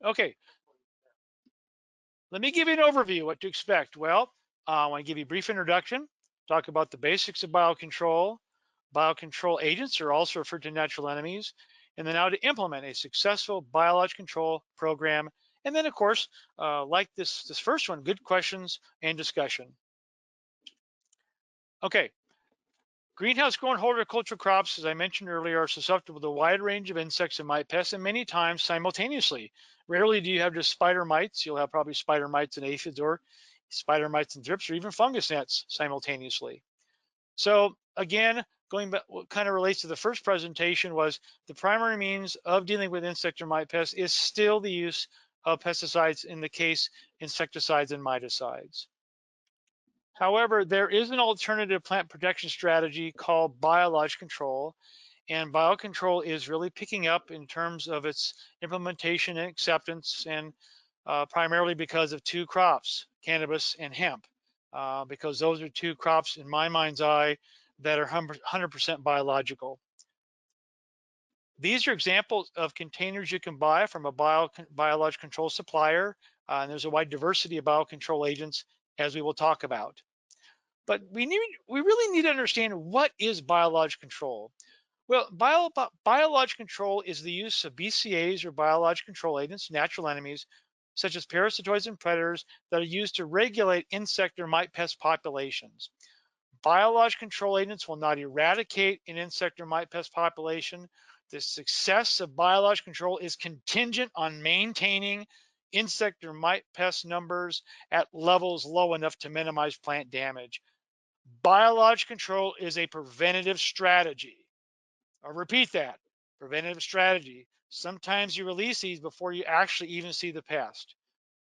Okay, let me give you an overview what to expect. Well, I want to give you a brief introduction, talk about the basics of biocontrol. Biocontrol agents are also referred to natural enemies, and then how to implement a successful biological control program. And then, of course, like this first one, good questions and discussion. Okay, greenhouse grown horticultural crops, as I mentioned earlier, are susceptible to a wide range of insects and mite pests, and many times simultaneously. Rarely do you have just spider mites. You'll have probably spider mites and aphids, or spider mites and thrips, or even fungus gnats simultaneously. So again, going back, what kind of relates to the first presentation was the primary means of dealing with insect or mite pests is still the use of pesticides, in the case insecticides and miticides. However, there is an alternative plant protection strategy called biological control, and biocontrol is really picking up in terms of its implementation and acceptance, and primarily because of two crops, cannabis and hemp, because those are two crops in my mind's eye that are 100% biological. These are examples of containers you can buy from a biological control supplier, and there's a wide diversity of biocontrol agents, as we will talk about. But we really need to understand, what is biological control. Well, biological control is the use of BCAs, or biological control agents, natural enemies, such as parasitoids and predators, that are used to regulate insect or mite pest populations. Biological control agents will not eradicate an insect or mite pest population. The success of biological control is contingent on maintaining insect or mite pest numbers at levels low enough to minimize plant damage. Biological control is a preventative strategy. I'll repeat that, preventative strategy. Sometimes you release these before you actually even see the pest.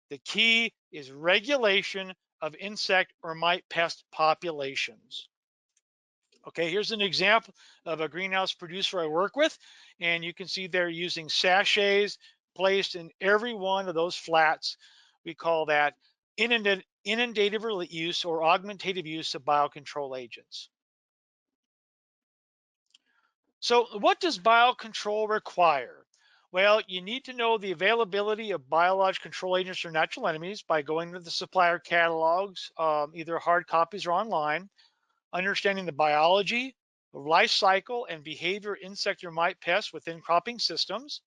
The key is regulation of insect or mite pest populations. Okay, here's an example of a greenhouse producer I work with, and you can see they're using sachets placed in every one of those flats. We call that inundative use or augmentative use of biocontrol agents. So what does biocontrol require? Well, you need to know the availability of biological control agents or natural enemies by going to the supplier catalogs, either hard copies or online, understanding the biology, life cycle, and behavior of insect or mite pests within cropping systems,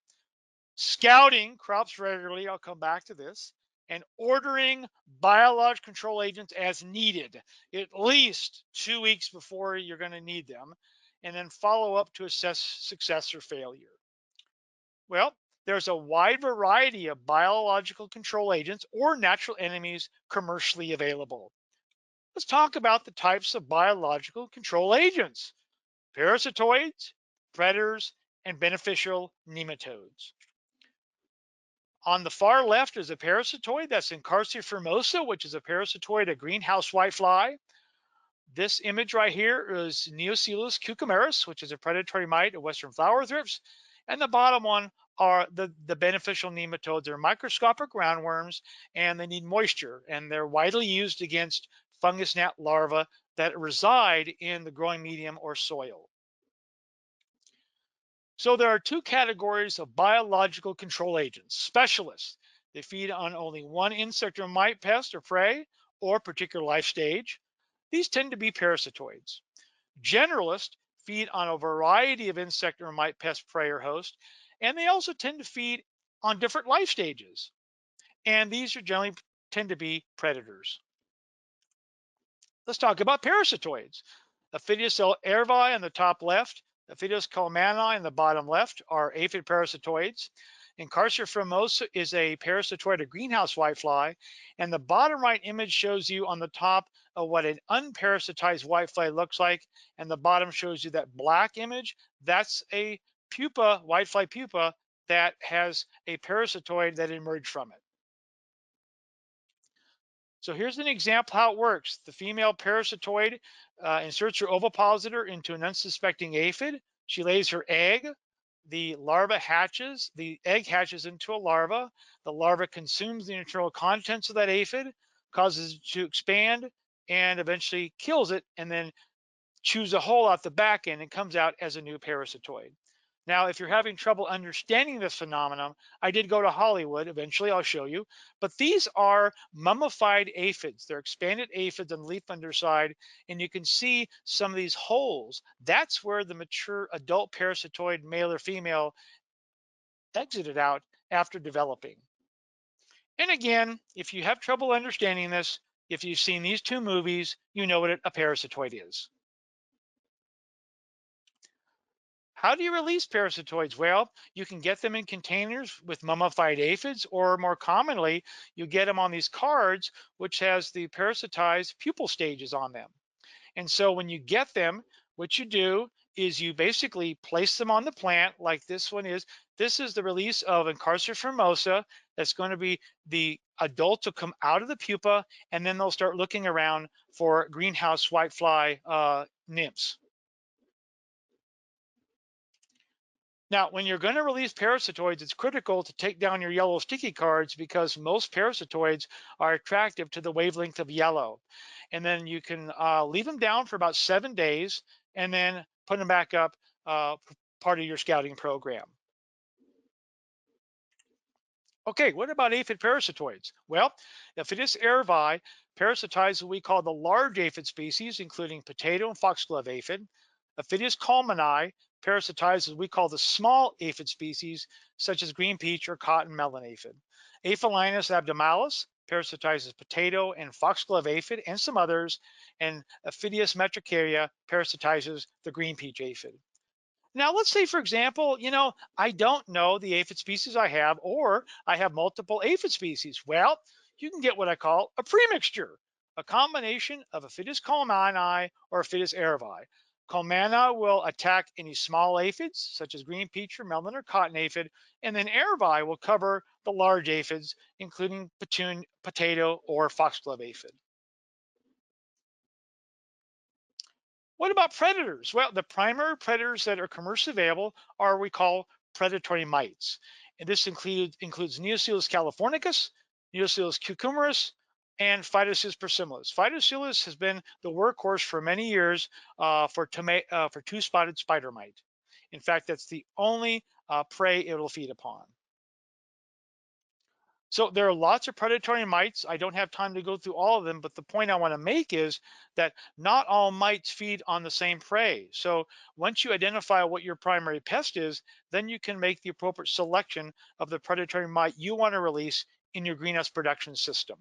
scouting crops regularly, I'll come back to this, and ordering biological control agents as needed, at least 2 weeks before you're going to need them, and then follow up to assess success or failure. Well, there's a wide variety of biological control agents or natural enemies commercially available. Let's talk about the types of biological control agents: parasitoids, predators, and beneficial nematodes. On the far left is a parasitoid, that's Encarsia formosa, which is a parasitoid of greenhouse whitefly. This image right here is Neoscelus cucumaris, which is a predatory mite of western flower thrips. And the bottom one are the beneficial nematodes. They're microscopic roundworms, and they need moisture, and they're widely used against fungus gnat larvae that reside in the growing medium or soil. So there are two categories of biological control agents: specialists. They feed on only one insect or mite pest or prey or particular life stage. These tend to be parasitoids. Generalists feed on a variety of insect or mite pest, prey, or host, and they also tend to feed on different life stages. And these are generally tend to be predators. Let's talk about parasitoids. Aphidius aervi on the top left, Aphidius colmani in the bottom left are aphid parasitoids. Encarsia formosa is a parasitoid of greenhouse whitefly, and the bottom right image shows you on the top of what an unparasitized whitefly looks like, and the bottom shows you that black image. That's a pupa, whitefly pupa, that has a parasitoid that emerged from it. So here's an example how it works. The female parasitoid inserts her ovipositor into an unsuspecting aphid. She lays her egg. The larva hatches. The egg hatches into a larva. The larva consumes the internal contents of that aphid, causes it to expand, and eventually kills it, and then chews a hole out the back end and comes out as a new parasitoid. Now, if you're having trouble understanding this phenomenon, I did go to Hollywood. Eventually, I'll show you. But these are mummified aphids. They're expanded aphids on the leaf underside, and you can see some of these holes. That's where the mature adult parasitoid, male or female, exited out after developing. And again, if you have trouble understanding this, if you've seen these two movies, you know what a parasitoid is. How do you release parasitoids? Well, you can get them in containers with mummified aphids, or more commonly, you get them on these cards, which has the parasitized pupal stages on them. And so when you get them, what you do is you basically place them on the plant like this one is. This is the release of Encarcer formosa. That's going to be the adults will come out of the pupa, and then they'll start looking around for greenhouse whitefly nymphs. Now, when you're going to release parasitoids, it's critical to take down your yellow sticky cards because most parasitoids are attractive to the wavelength of yellow. And then you can leave them down for about 7 days and then put them back up, part of your scouting program. Okay, what about aphid parasitoids? Well, Aphidus airvi parasitize what we call the large aphid species, including potato and foxglove aphid. Aphidus culmini parasitize what we call the small aphid species, such as green peach or cotton melon aphid. Aphelinus abdomalis parasitizes potato and foxglove aphid and some others, and Aphidius metricaria parasitizes the green peach aphid. Now, let's say, for example, I don't know the aphid species I have, or I have multiple aphid species. Well, you can get what I call a premixture, a combination of Aphidus culmini or Aphidus airvi. Culmina will attack any small aphids, such as green peach or melon or cotton aphid, and then airvi will cover the large aphids, including potato or foxglove aphid. What about predators? Well, the primary predators that are commercially available are what we call predatory mites. And this includes Neoseius californicus, Neoseius cucumerus, and Phytoseius persimilis. Phytoseius has been the workhorse for many years for two-spotted spider mite. In fact, that's the only prey it will feed upon. So there are lots of predatory mites. I don't have time to go through all of them, but the point I want to make is that not all mites feed on the same prey. So once you identify what your primary pest is, then you can make the appropriate selection of the predatory mite you want to release in your greenhouse production system.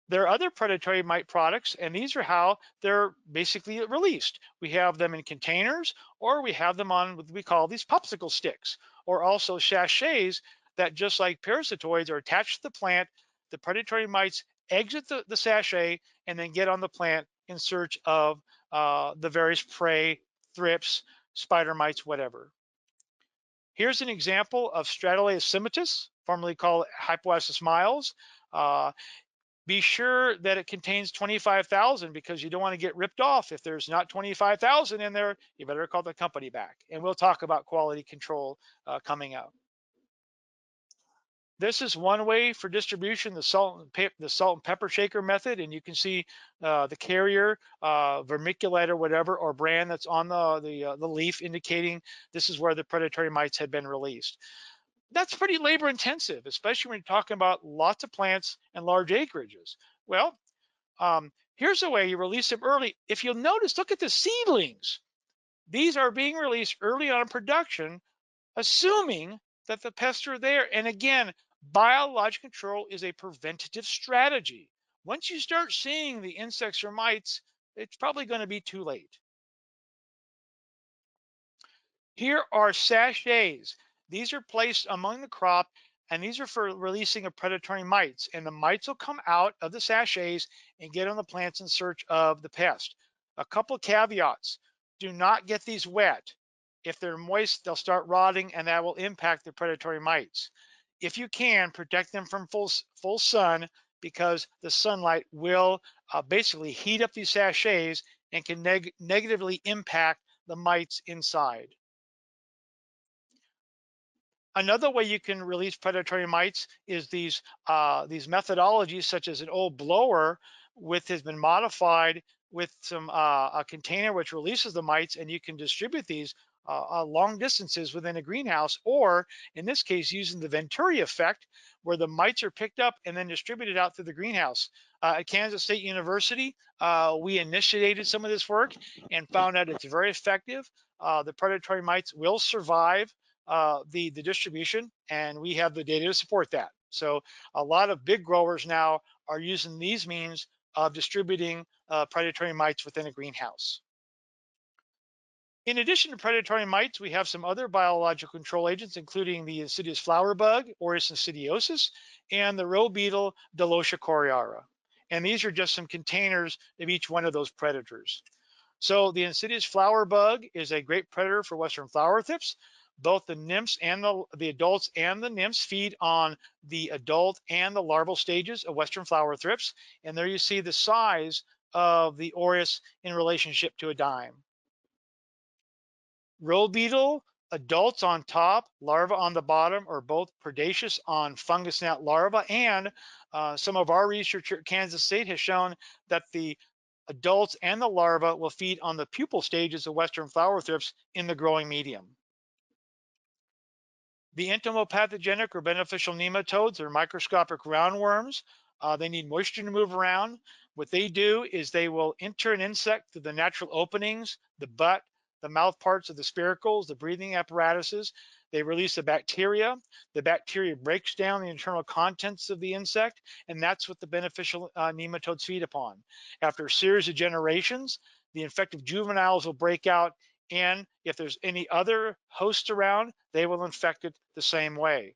There are other predatory mite products, and these are how they're basically released. We have them in containers, or we have them on what we call these popsicle sticks, or also sachets that, just like parasitoids, are attached to the plant. The predatory mites exit the sachet and then get on the plant in search of the various prey, thrips, spider mites, whatever. Here's an example of Stradale semitis, formerly called Hypoacis miles. Be sure that it contains 25,000 because you don't want to get ripped off. If there's not 25,000 in there, you better call the company back. And we'll talk about quality control coming up. This is one way for distribution, the salt and pepper shaker method, and you can see the carrier, vermiculite or whatever, or brand that's on the leaf, indicating this is where the predatory mites had been released. That's pretty labor intensive, especially when you're talking about lots of plants and large acreages. Well, here's a way you release them early. If you'll notice, look at the seedlings. These are being released early on in production, assuming that the pests are there. And again, biological control is a preventative strategy. Once you start seeing the insects or mites, it's probably going to be too late. Here are sachets. These are placed among the crop, and these are for releasing of predatory mites. And the mites will come out of the sachets and get on the plants in search of the pest. A couple of caveats. Do not get these wet. If they're moist, they'll start rotting, and that will impact the predatory mites. If you can, protect them from full sun, because the sunlight will basically heat up these sachets and can negatively impact the mites inside. Another way you can release predatory mites is these methodologies, such as an old blower has been modified with some a container which releases the mites, and you can distribute these long distances within a greenhouse, or in this case, using the Venturi effect, where the mites are picked up and then distributed out through the greenhouse. At Kansas State University, we initiated some of this work and found out it's very effective. The predatory mites will survive the distribution, and we have the data to support that. So a lot of big growers now are using these means of distributing predatory mites within a greenhouse. In addition to predatory mites, we have some other biological control agents, including the insidious flower bug, Aureus insidiosus, and the row beetle, Delocia coriara. And these are just some containers of each one of those predators. So the insidious flower bug is a great predator for western flower thrips. Both the nymphs and the adults and the nymphs feed on the adult and the larval stages of western flower thrips. And there you see the size of the Aureus in relationship to a dime. Row beetle, adults on top, larvae on the bottom, are both predaceous on fungus gnat larvae. And some of our research here at Kansas State has shown that the adults and the larvae will feed on the pupal stages of western flower thrips in the growing medium. The entomopathogenic or beneficial nematodes are microscopic roundworms. They need moisture to move around. What they do is they will enter an insect through the natural openings, the butt, the mouth parts of the spiracles, the breathing apparatuses. They release the bacteria. The bacteria breaks down the internal contents of the insect, and that's what the beneficial nematodes feed upon. After a series of generations, the infective juveniles will break out, and if there's any other host around, they will infect it the same way.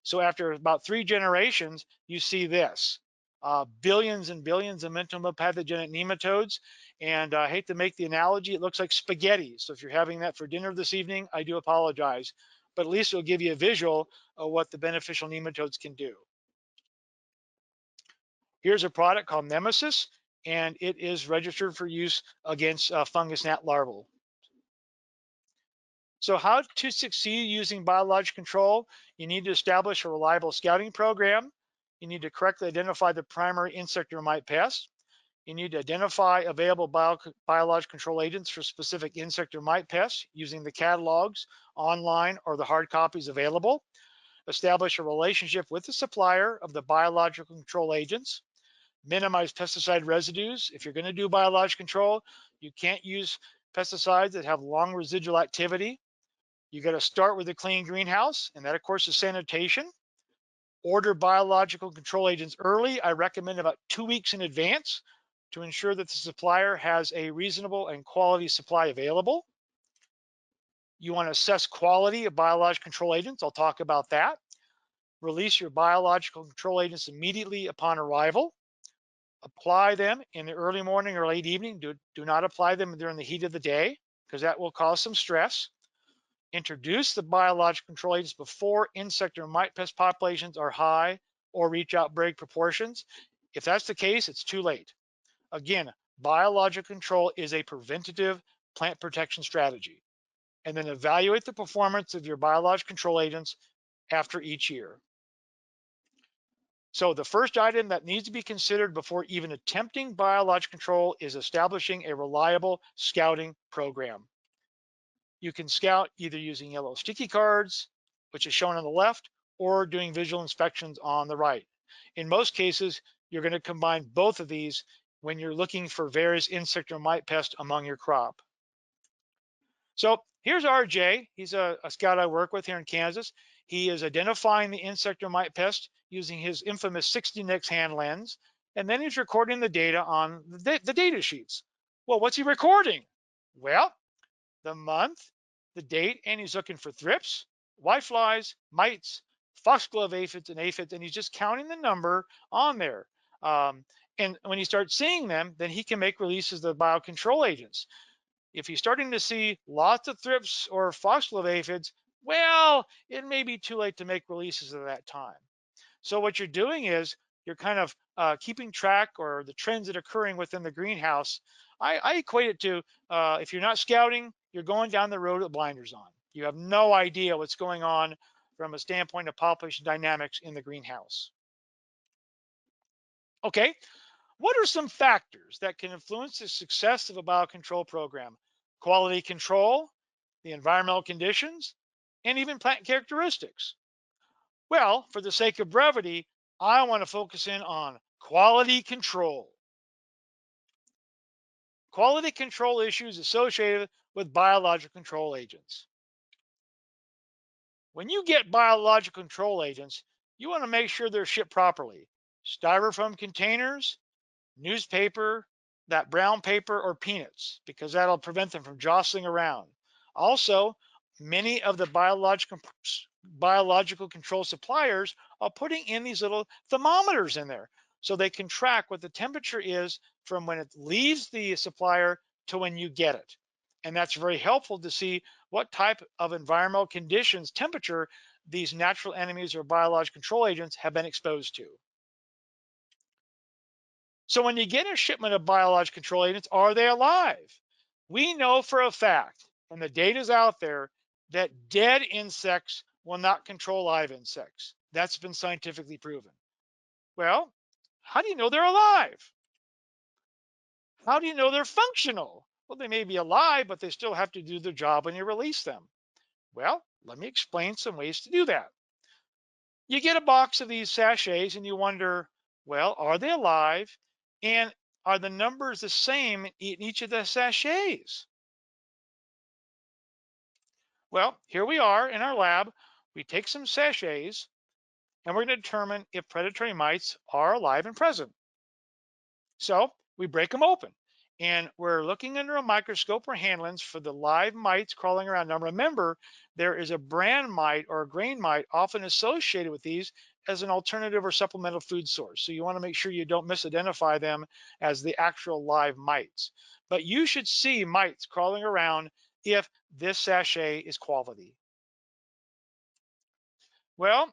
So after about 3 generations, you see this. Billions and billions of entomopathogenic nematodes. And I hate to make the analogy, it looks like spaghetti. So if you're having that for dinner this evening, I do apologize. But at least it'll give you a visual of what the beneficial nematodes can do. Here's a product called Nemesis, and it is registered for use against fungus gnat larvae. So how to succeed using biological control? You need to establish a reliable scouting program. You need to correctly identify the primary insect or mite pest. You need to identify available biological control agents for specific insect or mite pests using the catalogs online or the hard copies available. Establish a relationship with the supplier of the biological control agents. Minimize pesticide residues. If you're going to do biological control, you can't use pesticides that have long residual activity. You got to start with a clean greenhouse, and that, of course, is sanitation. Order biological control agents early. I recommend about 2 weeks in advance to ensure that the supplier has a reasonable and quality supply available. You want to assess quality of biological control agents. I'll talk about that. Release your biological control agents immediately upon arrival. Apply them in the early morning or late evening. Do not apply them during the heat of the day, because that will cause some stress. Introduce the biological control agents before insect or mite pest populations are high or reach outbreak proportions. If that's the case, it's too late. Again, biological control is a preventative plant protection strategy. And then evaluate the performance of your biological control agents after each year. So the first item that needs to be considered before even attempting biological control is establishing a reliable scouting program. You can scout either using yellow sticky cards, which is shown on the left, or doing visual inspections on the right. In most cases, you're going to combine both of these when you're looking for various insect or mite pests among your crop. So here's RJ. He's a scout I work with here in Kansas. He is identifying the insect or mite pest using his infamous 60 nix hand lens, and then he's recording the data on the data sheets. Well, what's he recording? Well, the month, the date, and he's looking for thrips, whiteflies, mites, foxglove aphids, and aphids, and he's just counting the number on there. And when he starts seeing them, then he can make releases of the biocontrol agents. If he's starting to see lots of thrips or foxglove aphids, well, it may be too late to make releases at that time. So what you're doing is you're kind of keeping track or the trends that are occurring within the greenhouse. I equate it to if you're not scouting, you're going down the road with blinders on. You have no idea what's going on from a standpoint of population dynamics in the greenhouse. Okay, What are some factors that can influence the success of a biocontrol program? Quality control, the environmental conditions, and even plant characteristics. Well, for the sake of brevity, I want to focus in on quality control. Quality control issues associated with biological control agents. When you get biological control agents, you want to make sure they're shipped properly. Styrofoam containers, newspaper, that brown paper, or peanuts, because that'll prevent them from jostling around. Also, many of the biological control suppliers are putting in these little thermometers in there so they can track what the temperature is from when it leaves the supplier to when you get it. And that's very helpful to see what type of environmental conditions, temperature, these natural enemies or biological control agents have been exposed to. So when you get a shipment of biological control agents, are they alive? We know for a fact, and the data's out there, that dead insects will not control live insects. That's been scientifically proven. Well, how do you know they're alive? How do you know they're functional? Well, they may be alive, but they still have to do their job when you release them. Well, let me explain some ways to do that. You get a box of these sachets and you wonder, well, are they alive? And are the numbers the same in each of the sachets? Well, here we are in our lab. We take some sachets and we're going to determine if predatory mites are alive and present. So we break them open and we're looking under a microscope or hand lens for the live mites crawling around. Now remember, there is a brand mite or a grain mite often associated with these as an alternative or supplemental food source. So you want to make sure you don't misidentify them as the actual live mites. But you should see mites crawling around if this sachet is quality. Well,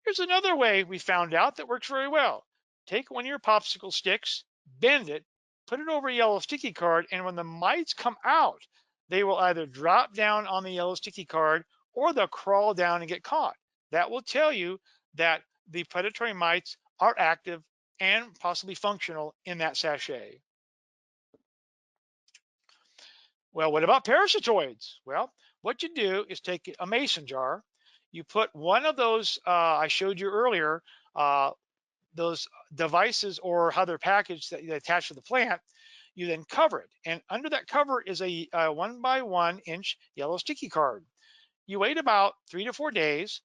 here's another way we found out that works very well. Take one of your popsicle sticks, bend it, put it over a yellow sticky card, and when the mites come out, they will either drop down on the yellow sticky card or they'll crawl down and get caught. That will tell you that the predatory mites are active and possibly functional in that sachet. Well, what about parasitoids? Well, what you do is take a mason jar, you put one of those I showed you earlier, uh, those devices or how they're packaged that you attach to the plant, you then cover it. And under that cover is a 1 by 1 inch yellow sticky card. You wait about 3 to 4 days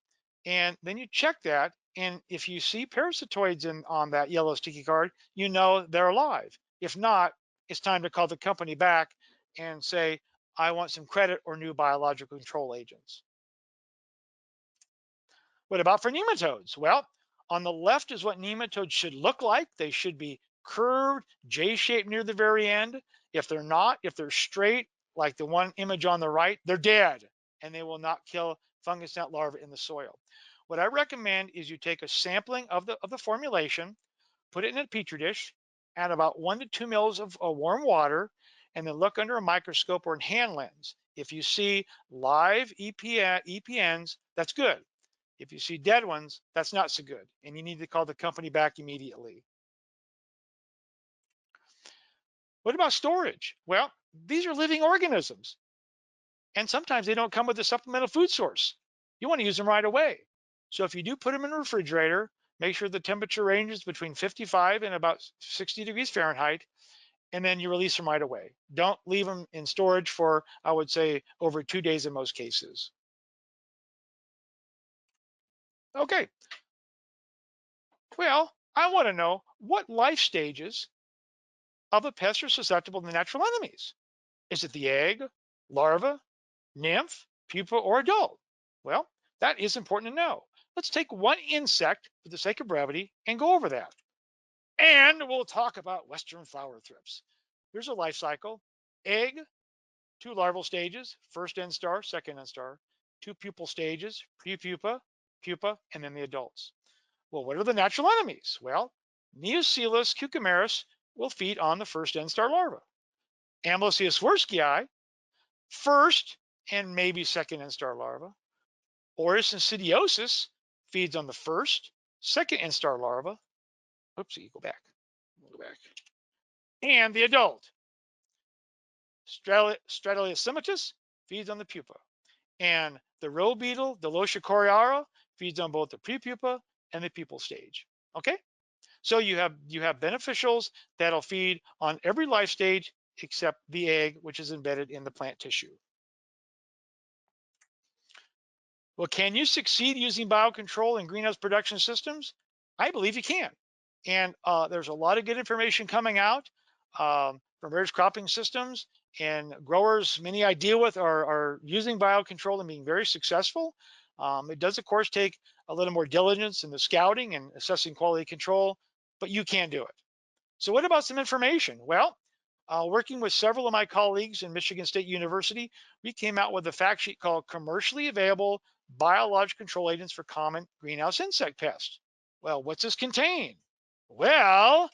and then you check that. And if you see parasitoids on that yellow sticky card, you know they're alive. If not, it's time to call the company back and say, I want some credit or new biological control agents. What about for nematodes? Well, on the left is what nematodes should look like. They should be curved, J-shaped near the very end. If they're not, if they're straight, like the one image on the right, they're dead and they will not kill fungus gnat larvae in the soil. What I recommend is you take a sampling of the formulation, put it in a petri dish, add about 1 to 2 mils of warm water, and then look under a microscope or a hand lens. If you see live EPNs, that's good. If you see dead ones, that's not so good, and you need to call the company back immediately. What about storage? Well, these are living organisms, and sometimes they don't come with a supplemental food source. You want to use them right away. So if you do put them in a refrigerator, make sure the temperature ranges between 55 and about 60 degrees Fahrenheit, and then you release them right away. Don't leave them in storage for, I would say, over 2 days in most cases. Okay, well, I want to know what life stages of a pest are susceptible to natural enemies. Is it the egg, larva, nymph, pupa, or adult? Well, that is important to know. Let's take one insect for the sake of brevity and go over that. And we'll talk about Western flower thrips. Here's a life cycle. Egg, 2 larval stages, first instar, second instar, 2 pupal stages, prepupa, pupa, and then the adults. Well, what are the natural enemies? Well, Neocoelus cucumaris will feed on the first instar larva. Amblyseius swerskii, first and maybe second instar larva. Orris feeds on the first, second instar larva. Oopsie, go back. quick. And the adult, Stratus semitus, feeds on the pupa. And the roe beetle, Delocia coriara, feeds on both the prepupa and the pupal stage. Okay? So you have beneficials that'll feed on every life stage except the egg, which is embedded in the plant tissue. Well, can you succeed using biocontrol in greenhouse production systems? I believe you can. And there's a lot of good information coming out from various cropping systems, and growers, many I deal with, are using biocontrol and being very successful. It does, of course, take a little more diligence in the scouting and assessing quality control, but you can do it. So what about some information? Well, working with several of my colleagues in Michigan State University, we came out with a fact sheet called Commercially Available Biological Control Agents for Common Greenhouse Insect Pests. Well, what's this contain? Well,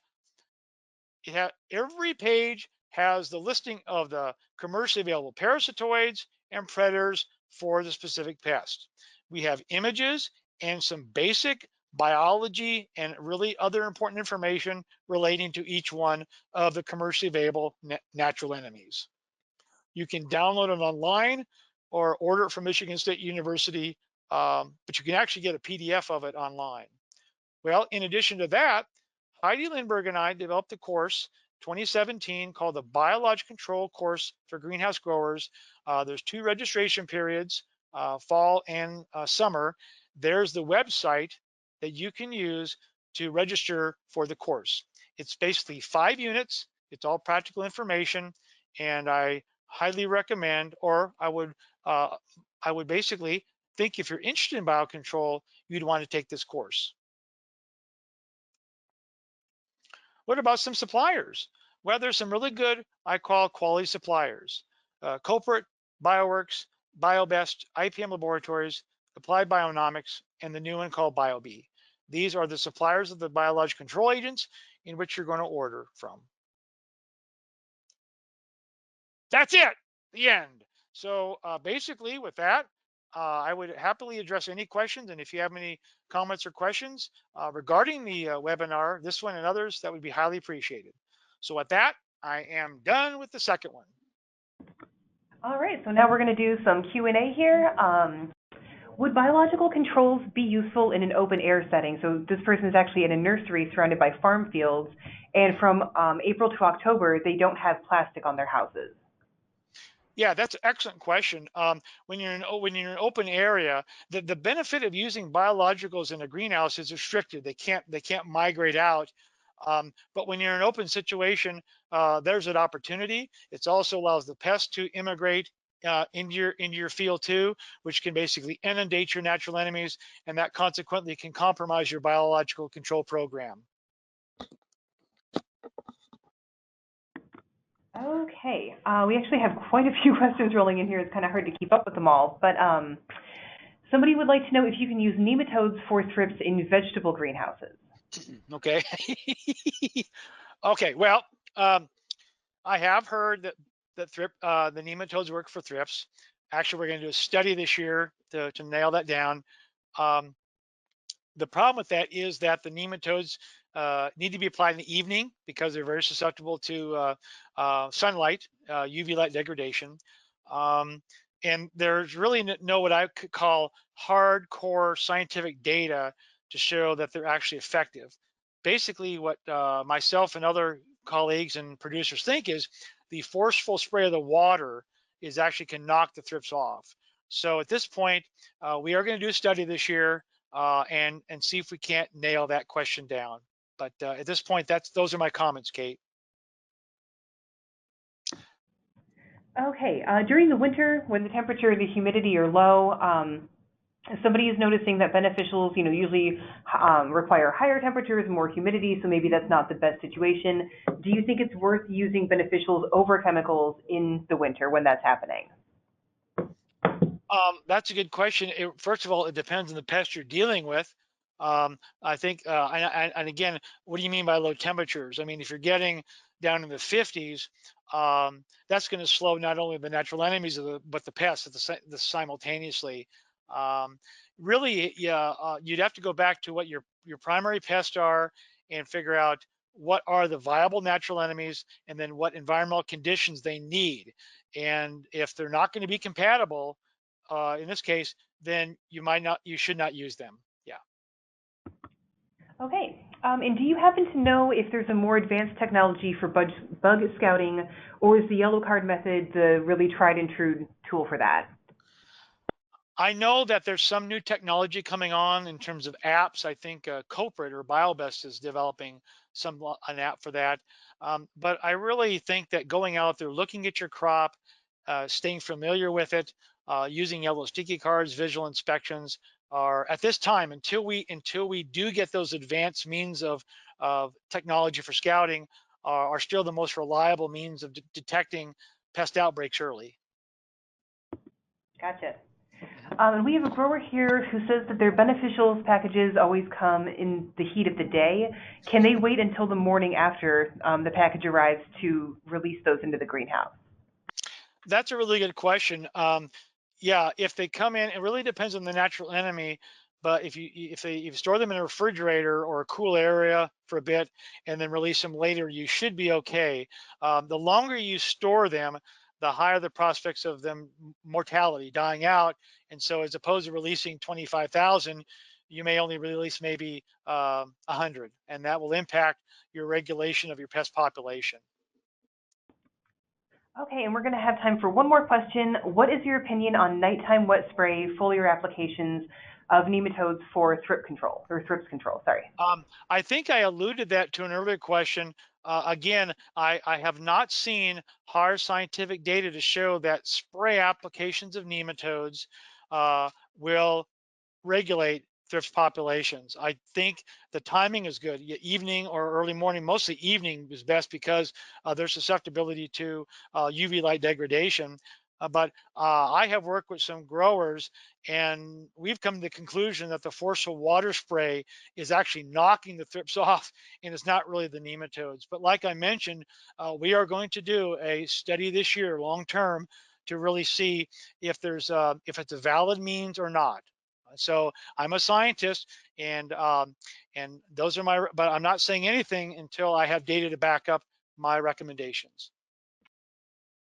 every page has the listing of the commercially available parasitoids and predators for the specific pest. We have images and some basic biology and really other important information relating to each one of the commercially available natural enemies. You can download it online or order it from Michigan State University, but you can actually get a PDF of it online. Well, in addition to that, Heidi Lindberg and I developed a course 2017 called the Biological Control Course for Greenhouse Growers. There's 2 registration periods, fall and summer. There's the website that you can use to register for the course. It's basically 5 units. It's all practical information, and I highly recommend, or I would basically think if you're interested in biocontrol, you'd want to take this course. What about some suppliers? Well, there's some really good, I call quality suppliers. Culprit, Bioworks, BioBest, IPM Laboratories, Applied Bionomics, and the new one called BioBee. These are the suppliers of the biological control agents in which you're going to order from. That's it, the end. So basically with that, I would happily address any questions. And if you have any comments or questions regarding the webinar, this one and others, that would be highly appreciated. So with that, I am done with the second one. All right, so now we're going to do some Q&A here. Would biological controls be useful in an open air setting? So this person is actually in a nursery surrounded by farm fields, and from April to October, they don't have plastic on their houses. Yeah, that's an excellent question. When you're in an open area, the benefit of using biologicals in a greenhouse is restricted. They can't migrate out. But when you're in an open situation, there's an opportunity. It also allows the pests to immigrate into your field too, which can basically inundate your natural enemies, and that consequently can compromise your biological control program. Okay, we actually have quite a few questions rolling in here. It's kind of hard to keep up with them all, but somebody would like to know if you can use nematodes for thrips in vegetable greenhouses. Okay. Okay, well, I have heard that the nematodes work for thrips. Actually, we're going to do a study this year to nail that down. The problem with that is that the nematodes need to be applied in the evening because they're very susceptible to sunlight, UV light degradation. And there's really no what I could call hardcore scientific data to show that they're actually effective. Basically, what myself and other colleagues and producers think is the forceful spray of the water can knock the thrips off. So at this point, we are going to do a study this year and see if we can't nail that question down. But at this point, those are my comments, Kate. Okay, during the winter, when the temperature and the humidity are low, somebody is noticing that beneficials, usually require higher temperatures, more humidity, so maybe that's not the best situation. Do you think it's worth using beneficials over chemicals in the winter when that's happening? That's a good question. First of all, it depends on the pest you're dealing with. I think, and again, what do you mean by low temperatures? I mean, if you're getting down in the 50s, that's going to slow not only the natural enemies but the pests simultaneously. Really, yeah, you'd have to go back to what your primary pests are and figure out what are the viable natural enemies, and then what environmental conditions they need. And if they're not going to be compatible, in this case, then you should not use them. Yeah. Okay. And do you happen to know if there's a more advanced technology for bug scouting, or is the yellow card method the really tried and true tool for that? I know that there's some new technology coming on in terms of apps. I think Coprit or BioBest is developing an app for that. But I really think that going out there, looking at your crop, staying familiar with it, using yellow sticky cards, visual inspections are at this time until we do get those advanced means of technology for scouting are still the most reliable means of detecting pest outbreaks early. Gotcha. Mhm. And we have a grower here who says that their beneficials packages always come in the heat of the day. Can they wait until the morning after the package arrives to release those into the greenhouse? That's a really good question. Yeah, if they come in, it really depends on the natural enemy. But if you store them in a refrigerator or a cool area for a bit and then release them later, you should be okay. The longer you store them, the higher the prospects of them mortality, dying out. And so, as opposed to releasing 25,000, you may only release maybe 100, and that will impact your regulation of your pest population. Okay, and we're going to have time for one more question. What is your opinion on nighttime wet spray foliar applications of nematodes for thrip control, or thrips control, sorry? I think I alluded that to an earlier question. Again, I have not seen hard scientific data to show that spray applications of nematodes will regulate thrips populations. I think the timing is good. Evening or early morning, mostly evening is best because their susceptibility to UV light degradation. But I have worked with some growers, and we've come to the conclusion that the forceful water spray is actually knocking the thrips off, and it's not really the nematodes. But like I mentioned, we are going to do a study this year, long term, to really see if it's a valid means or not. So I'm a scientist, and those are my. But I'm not saying anything until I have data to back up my recommendations.